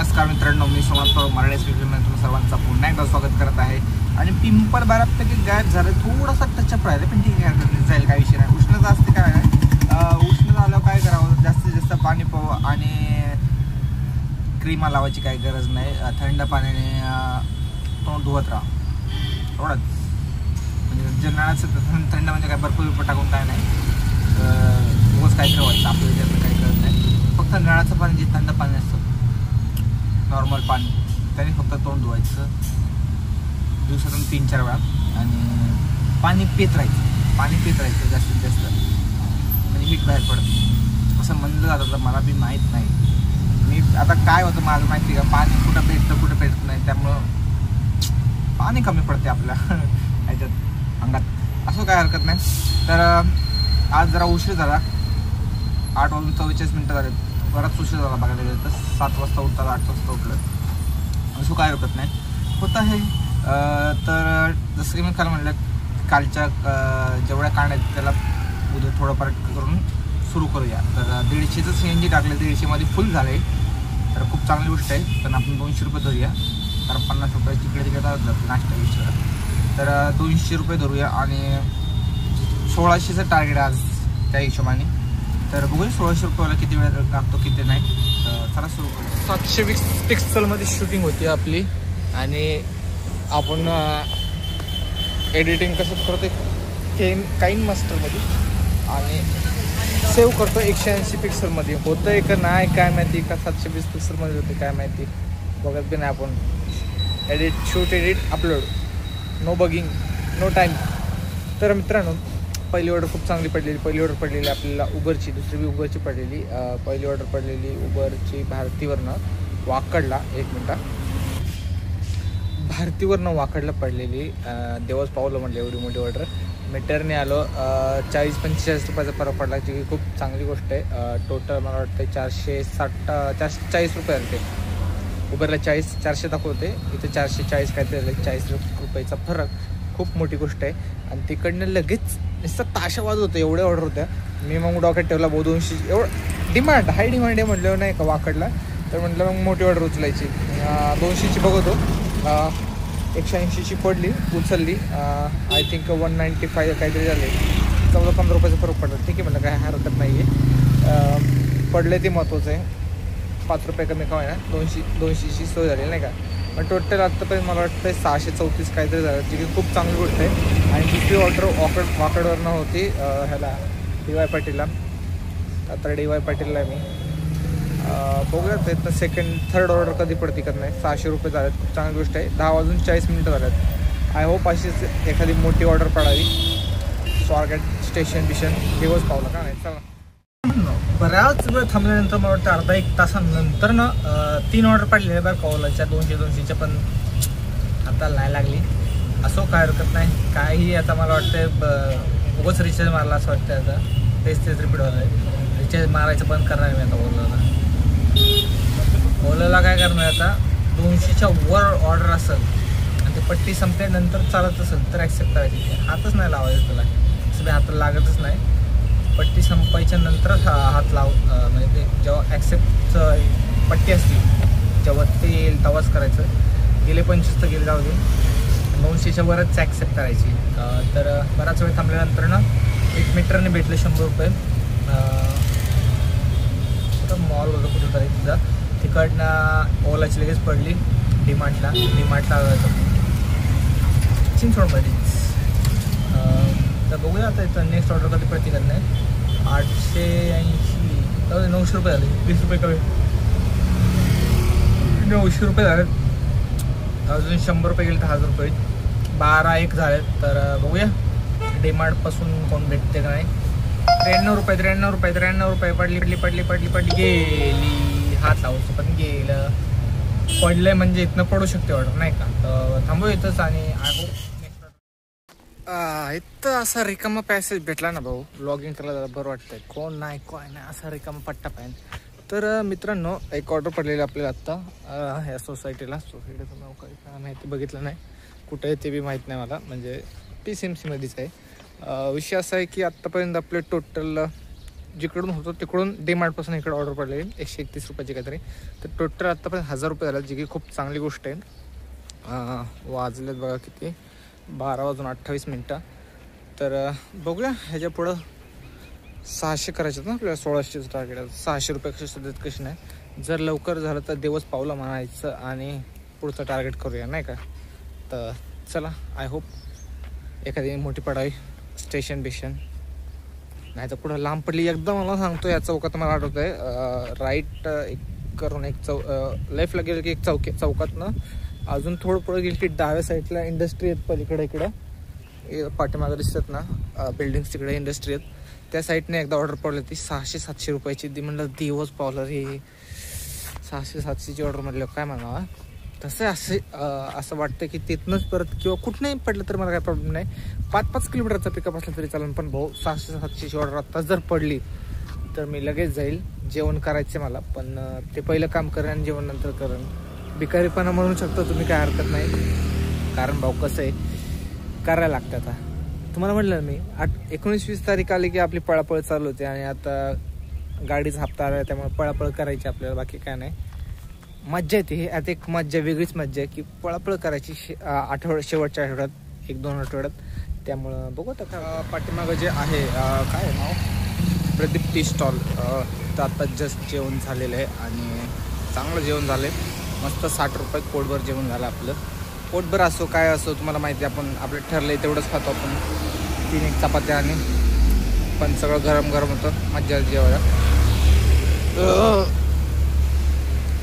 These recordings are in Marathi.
नमस्कार मित्रांनो, मी सोमनाथ मराठी स्पीकरमध्ये तुम्ही सर्वांचं पुन्हा एकदा स्वागत करत आहे. आणि पिंपळ बऱ्यापैकी गायब झालं, थोडासा टचअप राहिले पण ठीक आहे, जाईल, काय विषय नाही. उष्णता असते काय नाही, उष्ण झाल्यावर काय करावं, जास्तीत जास्त पाणी प्यावं आणि क्रीमा लावायची काही गरज नाही. थंड पाण्याने तोंड धुवत राहा थोडंच. म्हणजे जनाचं थंड म्हणजे काय बर्फ बिर्फ टाकून काय नाही, रोज काय ठेवायचं आपल्याला त्याचं काही कळत नाही. फक्त नळाचं पाणी जे थंड पाणी असतं, नॉर्मल पाणी, त्याने फक्त तोंड धुवायचं दिवसातून 3-4 वेळा. आणि पाणी पित राहायचं जास्तीत जास्त, म्हणजे हीट बाहेर पडतं असं म्हणलं जातं. तर मला बी माहीत नाही, मी आता काय होतं माझं माहिती का, पाणी कुठं कुठं पेटत नाही, त्यामुळं पाणी कमी पडते आपल्या ह्याच्यात अंगात, असं काय हरकत नाही. तर आज जरा उशीर झाला, 8:44 झाले, बराच उशीर झाला बघायला गेलं तर. 7 वाजता उठतात, 8 वाजता उठलं, असं काय हरकत नाही, होत आहे. तर जसं की मी काल म्हणलं, कालच्या जेवढ्या कांड आहेत त्याला उद्या थोडंफार करून सुरू करूया. तर 150चं CNG टाकलं, 150मध्ये फुल झालं, तर खूप चांगली गोष्ट आहे. पण आपण 200 रुपये धरूया, कारण 50 रुपये तिकडे जातात नाश्ता विषय. तर 200 रुपये धरूया आणि 1600चं टार्गेट आज त्या हिशोबाने. तर बघूया 1600 रुपयाला किती वेळ लागतो किती नाही. चला सुरू करू. 720 पिक्सलमध्ये शूटिंग होती आपली आणि आपण एडिटिंग कसं करतो काइन मास्टरमध्ये आणि सेव्ह करतो 180 पिक्सलमध्ये. होतं आहे का नाही काय माहिती, का 720 पिक्सलमध्ये होते काय माहिती, बघत बी नाही आपण. Shoot edit upload, no bugging no time. तर मित्रांनो, पहिली ऑर्डर खूप चांगली पडलेली. पहिली ऑर्डर पडलेली आपल्याला उबरची, दुसरी बी उबरची पडलेली. पहिली ऑर्डर पडलेली उबरची भारतीवरनं वाकडला, 1 मिनटं, भारतीवरनं वाकडला पडलेली. देवच पावलं म्हटलं, एवढी मोठी ऑर्डर. मीटरने आलो, 40-45 रुपयाचा फरक पडला, जी खूप चांगली गोष्ट आहे. टोटल मला वाटतं 440 रुपये आले. ते उबरला 400 दाखवते, इथे 440 काहीतरी झालं. 40 रुपयाचा फरक खूप मोठी गोष्ट आहे. आणि तिकडनं लगेच नुसतं ताशावाज होतं, एवढ्या ऑर्डर होत्या. मी मग डॉक्यात ठेवला, 200 एवढं डिमांड, हाय डिमांड आहे म्हटलं नाही का वाकडला. तर म्हटलं मग मोठी ऑर्डर उचलायची. 200ची बघतो, 180ची पडली, उचलली. आय थिंक 195 काहीतरी झाले, 14-15 रुपयाचा फरक पडला. ठीक आहे म्हटलं, काय हरकत नाही आहे, पडले ते महत्त्वाचं आहे. 5 रुपये कमी का ना, 200ची सोय झाली नाही का. पण टोटल आत्तापर्यंत मला वाटतं 634 काहीतरी झालं, जी की खूप चांगली गोष्ट आहे. आणि दुसरी ऑर्डर वाकडवरनं होती, ह्याला DY पाटीलला. आता DY पाटीलला आहे मी. बघूया त्यातनं थर्ड ऑर्डर कधी पडते का नाही. 600 रुपये झालेत, खूप चांगली गोष्ट आहे. 10:40 झाल्यात. आय होप अशीच एखादी मोठी ऑर्डर पडावी. स्वारगेट स्टेशन दिवस पावला का नाही. चला, बऱ्याच वेळ थांबल्यानंतर मला वाटतं अर्धा-1 तासानंतर ना 3 ऑर्डर पडलेल्या बरं कॉलच्या, 200-200च्या, पण आता नाही लागली. असो काय हरकत नाही. काही आता मला वाटतं उगाच रिचार्ज मारला असं वाटतं. आता तेच रिपीट होत आहे. रिचार्ज मारायचं बंद करणार आहे मी आता. ओलाला काय करणार आता, 200च्या वर ऑर्डर असेल आणि ते पट्टी संपल्यानंतर चालत असेल तर ॲक्सेप्ट करायची. हातच नाही लावायचं त्याला, सगळे हाताला लागतच नाही. पट्टी संपायच्या नंतरच हात म्हणजे ते जेव्हा ॲक्सेप्टचं पट्टी असते जेव्हा ते येईल तेव्हाच करायचं. गेले 25 तर गेले, जाऊ दे. 200च्या वरच ॲक्सेप्ट करायची. तर बराच वेळ थांबल्यानंतर ना एक मीटरने भेटले 100 रुपये. मॉल होतं कुठेतरी तिथं, तिकडनं ओलाची लगेच पडली डीमार्टला चिंचवडमध्येच. तर बघूया आता इथं नेक्स्ट ऑर्डर कधी पडते का नाही. 880 900 रुपये झाले, 20 रुपये कमी, 900 रुपये झाले. अजून 100 रुपये गेले तर 1000 रुपये, 12-1 झाले. तर बघूया डीमार्टपासून कोण भेटते का नाही. 93 रुपये पडली गेली. हात लावायचं पण गेलं, पडलंय म्हणजे इथनं पडू शकते ऑर्डर नाही का. तर थांबू इथंच आणि आय होप नेक्स्ट ऑर्डर. इथं असा रिकामा पॅसेज भेटला ना भाऊ, लॉगिंग करायला जरा बरं वाटतंय. कोण नाही काय नाही, असा रिकामा पट्टा पाहिजे. तर मित्रांनो, एक ऑर्डर पडलेली आपल्याला आत्ता ह्या सोसायटीचं नाव काय माहिती, बघितलं नाही कुठं आहे ते बी माहीत नाही मला, म्हणजे PCMCमध्येच आहे. विषय असा आहे की आत्तापर्यंत आपले टोटल जिकडून होतो तिकडून DMartपासून इकडे ऑर्डर पडलेली 131 रुपयाची काहीतरी. तर टोटल आत्तापर्यंत 1000 रुपये झाले, जी की खूप चांगली गोष्ट आहे. वाजलेत बघा किती, 12:28. तर बघूया ह्याच्या पुढं 600 करायचं ना आपल्याला. 1600चं टार्गेट आहे. 600 रुपये कसे सध्यात कशी नाही. जर लवकर झालं तर दिवस पावलं म्हणायचं आणि पुढचं टार्गेट करूया नाही का. तर चला, आय होप एखादी मोठी पडावी स्टेशन बिशन, नाही तर पुढं लांब पडली एकदा. मला सांगतो या चौकात मला आठवतं आहे, राईट करून एक लेफ्टला गेलं की एक चौकातनं अजून थोडं पुढं गेलं की डाव्या साईडला इंडस्ट्री आहेत पलीकडे. इकडं पाठीमागं दिसतात ना बिल्डिंग्स, तिकडे इंडस्ट्री आहेत. त्या साईडने एकदा ऑर्डर पडली ती 600-700 रुपयाची. ती म्हणलं दिवस पावलं रे, 600-700ची ऑर्डर म्हटलं काय म्हणावा. तसं असं वाटतं की तिथनंच परत किंवा कुठनंही पडलं तर मला काय प्रॉब्लेम नाही. 5-5 किलोमीटरचा पिकअप असला तरी चालेल. पण भाऊ 600-700ची ऑर्डर आत्ताच जर पडली तर मी लगेच जाईल. जेवण करायचं मला, पण ते पहिलं काम करेन आणि जेवण नंतर करेन. भिकारीपणा म्हणू शकतो तुम्ही, काय हरकत नाही. कारण भाऊ कसं आहे, करायला लागतं. आता तुम्हाला म्हटलं मी 19-20 तारीख आली की आपली पळापळ चालू होते. आणि आता गाडीचा हप्ता आला त्यामुळे पळापळ करायची आपल्याला, बाकी काय नाही. मज्जा येते. आता एक मज्जा, वेगळीच मज्जा आहे की पळापळ करायची शेवटच्या आठवड्यात, 1-2 आठवड्यात. त्यामुळं बघू आता. पाठीमागं जे आहे काय नाव, प्रदीप टी स्टॉल. तर आता जस्ट जेवण झालेलं आहे आणि चांगलं जेवण झालं आहे. मस्त 60 रुपये पोटभर जेवण झालं आपलं. पोटभर असो काय असो तुम्हाला माहिती आहे, आपण आपलं ठरलं आहे तेवढंच खातो आपण. 3 चपात्या आणि पण सगळं गरम गरम होतं, मज्जा जेवायला.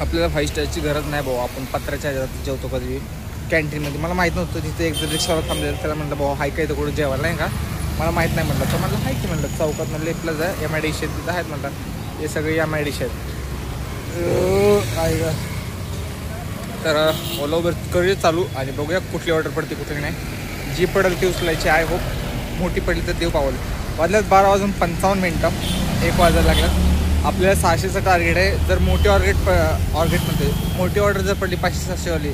आपल्याला 5 स्टारची गरज नाही भाऊ. आपण पत्र्याच्या ह्याच्यात जेवतो कधी कॅन्टीनमध्ये. मला माहीत नव्हतं तिथे एक जर रिक्षावर थांबलेलं, त्याला म्हटलं भाऊ हाय काय तर कुठं जेवायला नाही का, मला माहीत नाही म्हटलं. तर म्हटलं हाय की म्हटलं चौकात लेफ्टलाच आहे MIDC तिथं आहेत म्हटलं. हे सगळे MIDC आहेत. आहे का. तर ओला उबर करूया चालू आणि बघूया कुठली ऑर्डर पडते कुठली नाही. जी पडेल ती उचलायची. आय होप मोठी पडली तर देव पावलं. वाजल्यात 12:55, 1 वाजायला लागल्यात. आपल्याला 600चं टार्गेट आहे. जर मोठी ऑर्गेटमध्ये मोठी ऑर्डर जर पडली 500-700वाली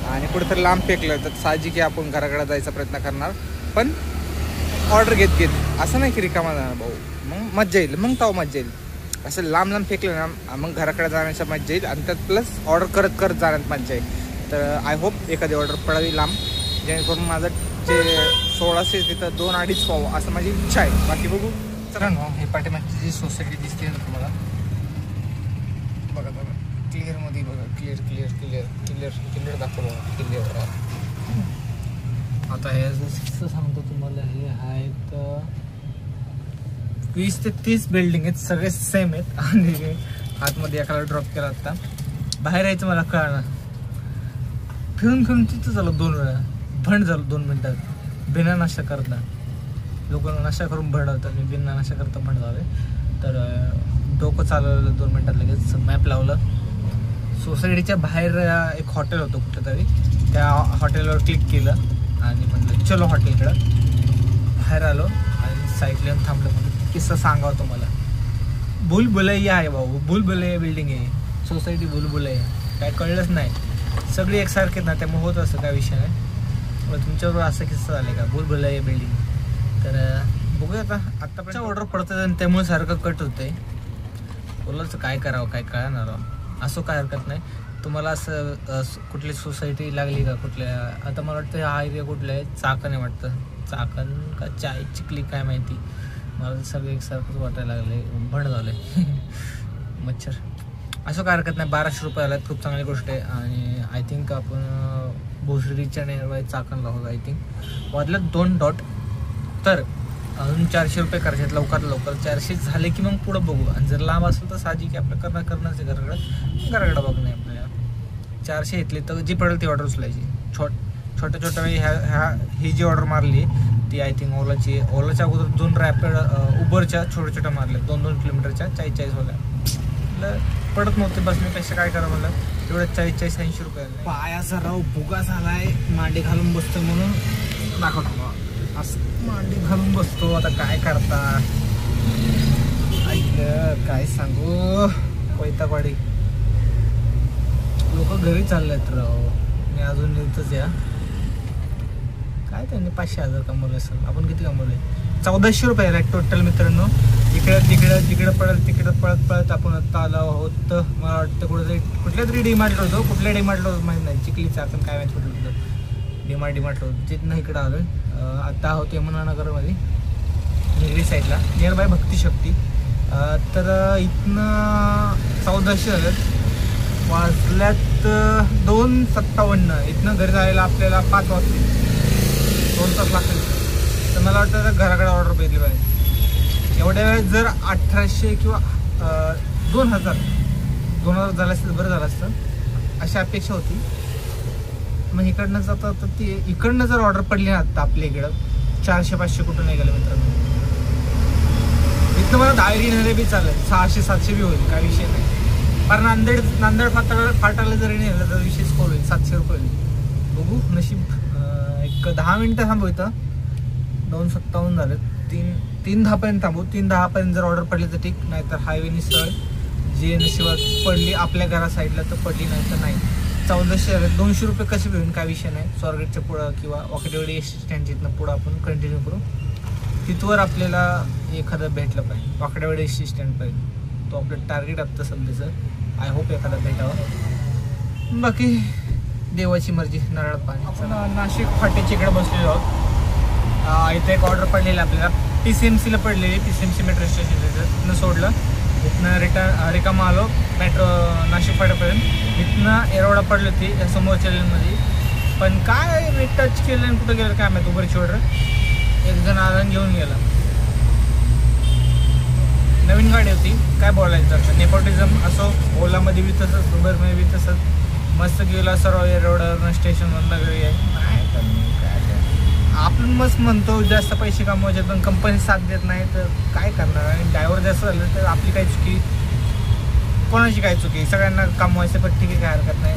आणि कुठेतरी लांब फेकलं तर साहजिक आपण घराकडे जायचा प्रयत्न करणार. पण ऑर्डर घेत असं नाही की रिकामा जाणार भाऊ, मग मज्जा येईल. मग ताव मज्जा येईल. असं लांब फेकलं ना मग घराकडे जाण्याच्या मज्जा येईल आणि त्यात प्लस ऑर्डर करत जाण्यात मज्जा येईल. तर आय होप एखादी ऑर्डर पडावी लांब, जेणेकरून माझं जे 1600 तिथं 2-2.5 व्हावं असं माझी इच्छा आहे. बाकी बघू. चला ना, हे पाठीमागची जी सोसायटी दिसते ना तुम्हाला, बघा क्लिअरमध्ये बघा. क्लिअर दाखव क्लिअर. आता हे सांगतो तुम्हाला, हे आहेत 20 ते 30 बिल्डिंग आहेत, सगळे सेम आहेत. आणि आतमध्ये एकाला ड्रॉप केला आता. बाहेर यायचं मला कळणार. फिरून तिथं झालं 2 वेळा. भंड झालं 2 मिनिटात. बिना नशा करता लोकांना नशा करून भंडवतात. मी बिना नशा करता भंड झाले. तर डोकं चालवलं 2 मिनिटात. लगेच मॅप लावलं. सोसायटीच्या बाहेर एक हॉटेल होतं कुठं तरी, त्या हॉटेलवर क्लिक केलं आणि म्हटलं चलो हॉटेलकडं. बाहेर आलो आणि साईडला थांबलं. म्हणजे किस्सा सांगावं तुम्हाला. भूलभुलैया आहे भाऊ, भूलभुलैया बिल्डिंग आहे. सोसायटी भूलभुलैया, काय कळलंच नाही. सगळी एकसारखे ना, त्यामुळे होत असं काय विषय नाही. मग तुमच्याबरोबर असं किस्सा झालं का भूलभुलैया बिल्डिंग. तर बघूया आतापर्यंत ऑर्डर पडतं आणि त्यामुळे सारखं कट होतंय. बोलायचं काय करावं काय कळणार असं काय हरकत नाही. तुम्हाला असं कुठली सोसायटी लागली का कुठल्या, आता मला वाटतं हा एरिया कुठला आहे, चाकण आहे वाटतं. चाकण का चिखली काय माहिती. मला सगळं एकसारखंच वाटायला लागले. भंड झालं आहे मच्छर. असं काय हरकत नाही. 1200 रुपये आल्यात, खूप चांगली गोष्ट आहे. आणि आय थिंक आपण भोसरीच्या नियरबाय चाकणला होतो. आय थिंक वाजल्यात 2 डॉट. तर अजून 400 रुपये करायचे आहेत लवकर. 400 झाले की मग पुढं बघू. आणि जर लांब असेल तर साहजिक आपलं करणारच आहे. घराकडं बघू नये आपल्याला. 400 घेतले तर जी पडेल ती ऑर्डर उचलायची. छोट्या ही जी ऑर्डर मारली ती आय थिंक ओलाच्या अगोदर 2 रॅपिड उबरच्या छोट्या मारल्या 2-2 किलोमीटरच्या 40-40 वाल्या. पडत नव्हते बसण्यापेक्षा काय करा मला एवढं 40-80 रुपये. पायाचा राव भुगा झालाय. मांडी घालून बसतो म्हणून दाखवतो. असं मांडी घालून बसतो. आता काय करता, काय सांगू. पैतापाडी लोक घरी चाललेत राव. मी अजून इथंच या. काय त्यांनी 500,000 कमवले असेल. आपण किती कमवले. 1400 रुपये आहेत टोटल मित्रांनो. इकडं पळत आपण आता आलो आहोत. मला वाटतं कुठल्या तरी डीमार्टला होतो. कुठल्या डीमार्टला होतो माहीत नाही, चिखलीचा आपण काय माहिती कुठलं होतं. डीमार्टला होतं तिथनं इकडं आलो. आता आहोत यमुनानगरमध्ये निगडी साईडला, नियर बाय भक्तिशक्ती. तर इथनं 1400 झालं. वाजल्यात 2:57. इथनं घरी जायला आपल्याला 5 वाजतील, 2 तास लागतील. तर मला वाटतं घराकडे ऑर्डर भेटली पाहिजे. एवढ्या वेळेस जर 1800 किंवा 2000 झालं असतं बरं झालं असतं, अशी अपेक्षा होती. मग इकडनं जाता तर ती इकडनं जर ऑर्डर पडली ना आता आपल्या इकडं 400-500 कुठं नाही गेलं मित्रांनो. इथनं मला डायरी नेले बी चालेल, 600-700 बी होईल, काय विषय नाही. कारण नांदेड फाटाला जरी नेलं तर विषय स्कोर होईल, 700 रुपये होईल. बघू नशीब. एक 10 मिनिटं थांबू. इथं 2:57 झालं. 3:10 थांबू. 3:10 जर ऑर्डर पडली तर ठीक, नाहीतर हायवेनी सरळ जी नशिबात पडली आपल्या घरा साईडला तर पडली, नाही तर नाही. 1400 झाले. 200 रुपये कसे घेऊन काय विषय नाही. स्वारगेटच्या पुढं किंवा वाकडेवाडी एस टी स्टँडच्या इथनं पुढं आपण कंटिन्यू करू. तिथवर आपल्याला एखादं भेटलं पाहिजे. वाकडेवाडी एस टी स्टँड पाहिजे, तो आपलं टार्गेट आत्ता सध्याचं. आय होप एखादा भेटावं. बाकी देवाची मर्जी. नारळ पाणी. नाशिक फाट्याच्या इकडे बसलेलो आहोत. इथं एक ऑर्डर पडलेली आपल्याला TCMCला पडलेली. TCMC मेट्रो स्टेशन तिथनं सोडलं. इथनं रिकामा आलो मेट्रो नाशिक फाट्यापर्यंत. इथनं एरोडा पडली होती या समोरच्या लेनमध्ये. पण काय मी टच केलं आणि कुठं गेलं काय माहिती. उबरची ऑर्डर एक जण आला घेऊन गेला. नवीन गाडी होती, काय बोलायचं. नेपोटिझम असो, ओलामध्ये बी तसंच, उबरमध्ये बी तसंच. मस्त गेला सर्व एरोडावरून स्टेशनवरून घरी आहे. नाही तर काय आपण मस्त म्हणतो जास्त पैसे कमवायचे, पण कंपनी साथ देत नाही तर काय करणार. आणि ड्रायव्हर जास्त झालं तर आपली काय चुकी, कोणाची काय चुकी. सगळ्यांना कमवायचं पण ठीक आहे, काय हरकत नाही.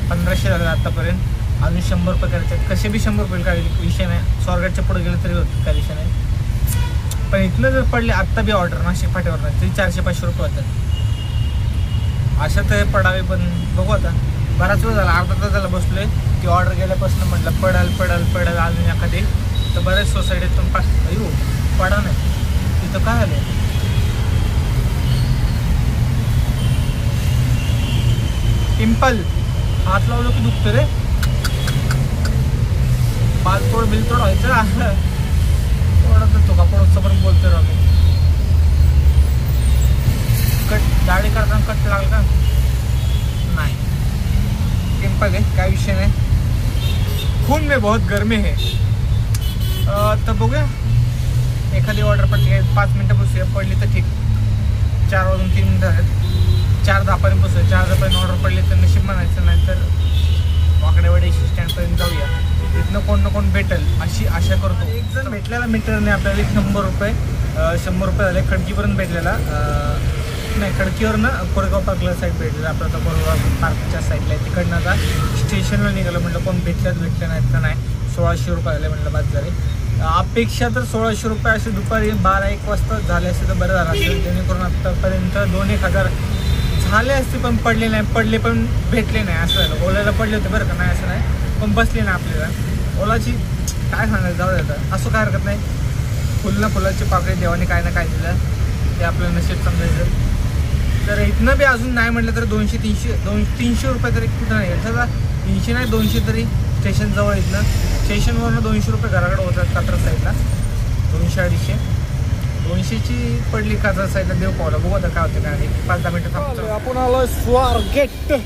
1500 झालं आत्तापर्यंत. अजून 100 रुपये करायचे, कसे बी 100 रुपये काय विषय नाही. स्वारगेटच्या पुढे गेलं तरी होतं, काय विषय नाही. पण इथलं जर पडले आत्ता बी ऑर्डर नाशिक फाट्यावर नाही तरी 400-500 रुपये होतात. अशा तर पडावे, पण बघू आता. बराच वेळ झाला, अर्धा तास झाला बसलोय. ती ऑर्डर गेल्यापासून म्हटलं पडाल अजून एखादी. तर बऱ्याच सोसायटीतून पडा नाही. तिथं काय आलं पिंपल, हात लावलं की दुखतं रे. पालतोड बिलतोड व्हायचं. थोडं तो कापड पण बोलतोय राहतो. कट दाढी करताना कट लागल का नाही. पिंपल आहे, काय विषय नाही. खून में बहुत गर्मी है. तर बघूया एखादी ऑर्डर पडली. 5 मिनटं बसूया, पडली तर ठीक. 4 वाजून 3 मिनटं आहेत. 4:10 बसूया. 4:10 ऑर्डर पडली तर नशीब म्हणायचं, नाही तर वाकडेवाडी एस टी स्टँडपर्यंत जाऊया. तिथनं कोण ना कोण भेटेल अशी आशा करतो. एक जण भेटलेला मीटरने आपल्याला 100 रुपये 100 रुपये झाले. खडकीपर्यंत भेटलेला. नाही, खडकीवर ना कोरेगाव पार्कला साईड भेटलेला आपल्याला. कोरेगाव पार्कच्या साईडला आहे. तिकडनं आता स्टेशनला निघालं. म्हटलं कोण भेटलं नाहीत तर नाही. 1600 रुपये आले म्हटलं, बाद झाले. अपेक्षा तर 1600 रुपये असे दुपारी 12-1 वाजता झाले असते तर बरं झालं असेल. जेणेकरून आत्तापर्यंत 2-1000 झाले असते, पण पडले पण भेटले नाही. असं झालं. ओल्याला पडले होते बरं का, नाही असं नाही, पण बसले नाही आपल्याला. ओलाची काय सांगायचं, जाऊ द्यायचं असं काय हरकत नाही. फुलाची पाकळी देवाने काय ना काय दिलं ते आपल्याला नशीब समजायचं. तर इथनं बी अजून नाही म्हटलं तर 200-300 रुपये तरी कुठं नाही येईल. सगळं 300 नाही 200 तरी स्टेशनजवळ. इथनं स्टेशनवरनं 200 रुपये घराकडे होतात. कात्रज साईडला 200-250. 200ची पडली कात्रज साईडला. देव पावला. बघू आता काय होतं काय. 5-10 मिनटं थांबतो. आपण आलो स्वारगेटच्या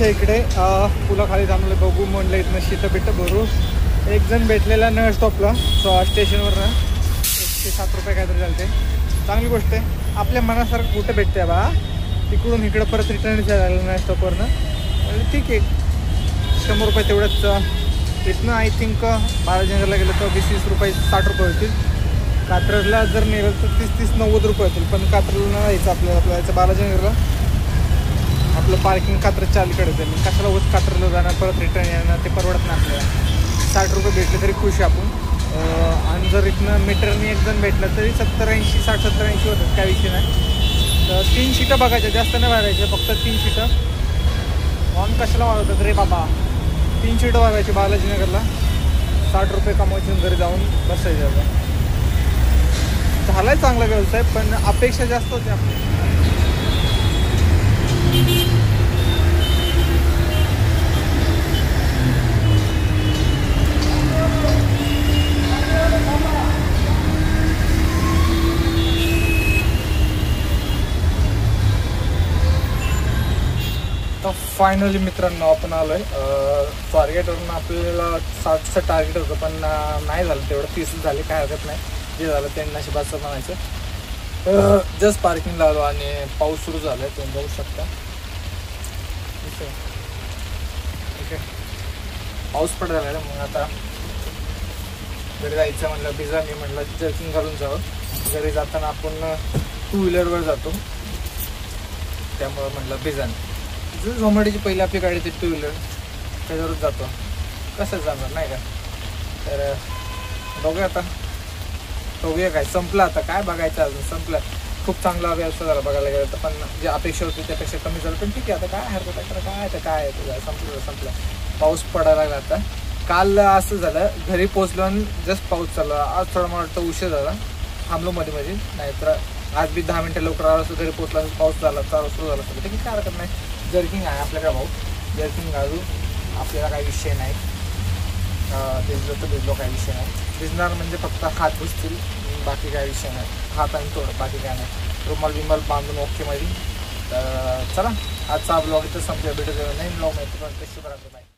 इकडे. पुलाखाली थांबलं. बघू म्हणलं इथनं शीतं भरू. एक जण भेटलेला नळ स्टॉपला स्टेशनवरनं. 107 रुपये काहीतरी झाले. चांगली गोष्ट आहे. आपल्या मनासारखं कुठं भेटते बा. तिकडून इकडं परत रिटर्न झालं नळ स्टॉपवरनं. ठीक आहे, 100 रुपये तेवढंच. तिथनं आय थिंक बालाजीनगरला गेलं तर 20-20 रुपये 60 रुपये होतील. कात्रजला जर नेलं तर 30-90 रुपये होतील. पण कात्रजला जायचं आपल्याला जायचं बालाजीनगरला. आपलं पार्किंग कात्रजच्या अलीकडे जाईल. कशाला उगाच कात्रजला जाणार परत रिटर्न येणार, ते परवडत नाही आपल्याला. 60 रुपये भेटले तरी खुश आहे आपण. आणि जर इथनं मीटरने एक जण भेटलं तरी 70-80, 60-70-80 होतात, काय विषय नाही. तर 3 शीटं बघायच्या, जास्त नाही वाढायच्या, फक्त 3 शीटं. ऑन कशाला वाढवतात रे बाबा. 3 शीटं वाढवायची बालाजीनगरला. 60 रुपये कमवायचे घरी जाऊन बसायचे. आता झालाय चांगला व्यवसाय, पण अपेक्षा जास्त होती आपली. तर फायनली मित्रांनो आपण आलो आहे स्वारगेटवरून. आपल्याला 60चं टार्गेट होतं, पण नाही झालं तेवढं. 30 झाले, काय हरकत नाही. जे झालं ते नशिबाचं म्हणायचं. जस्ट पार्किंगला आलो आणि पाऊस सुरू झाला आहे, तुम्ही बघू शकता. ठीक आहे, पाऊस पडत झाला. मग आता घरी जायचं म्हणलं, पिझ्झा मी म्हटलं जर्किंग घालून जावं. घरी जाताना आपण 2 व्हीलरवर जातो, त्यामुळं म्हटलं पिझ्झाने. झोमॅटोची पहिली आपली गाडी ती 2 व्हीलर, त्याच्यावरच जातो. कसं जाणार नाही का. तर बघूया आता, बघूया काय संपलं आता, काय बघायचं अजून. संपलं, खूप चांगला व्यवसाय झाला बघायला गेलं तर. पण जे अपेक्षा होती त्यापेक्षा कमी झालं, पण ठीक आहे. आता काय हरकत आहे, काय तर काय आहे तुझं. संपलं. पाऊस पडायला लागला आता. काल असं झालं, घरी पोचलो आणि जस्ट पाऊस चालला. आज थोडा मला वाटतं उशीर झाला, थांबलो मध्ये. नाहीतर आज बी 10 मिनटं लवकर आलो असं घरी पोचला, पाऊस झाला, सुरू झाला असतं. ठीक आहे, काय हरकत नाही. जर्किंग आहे आपल्याकडे भाऊ, जर्किंग घालू, आपल्याला काही विषय नाही. भिजलो तर भिजलो, काही विषय नाही. भिजणार म्हणजे फक्त हात भिजतील, बाकी काही विषय नाही. हात आणि थोडं, बाकी काय नाही. रुमाल बांधून ओके मध्ये. तर चला, आजचा ब्लॉग इथं संपला. भेटू नाही ब्लॉग माहिती पण कशी बरं.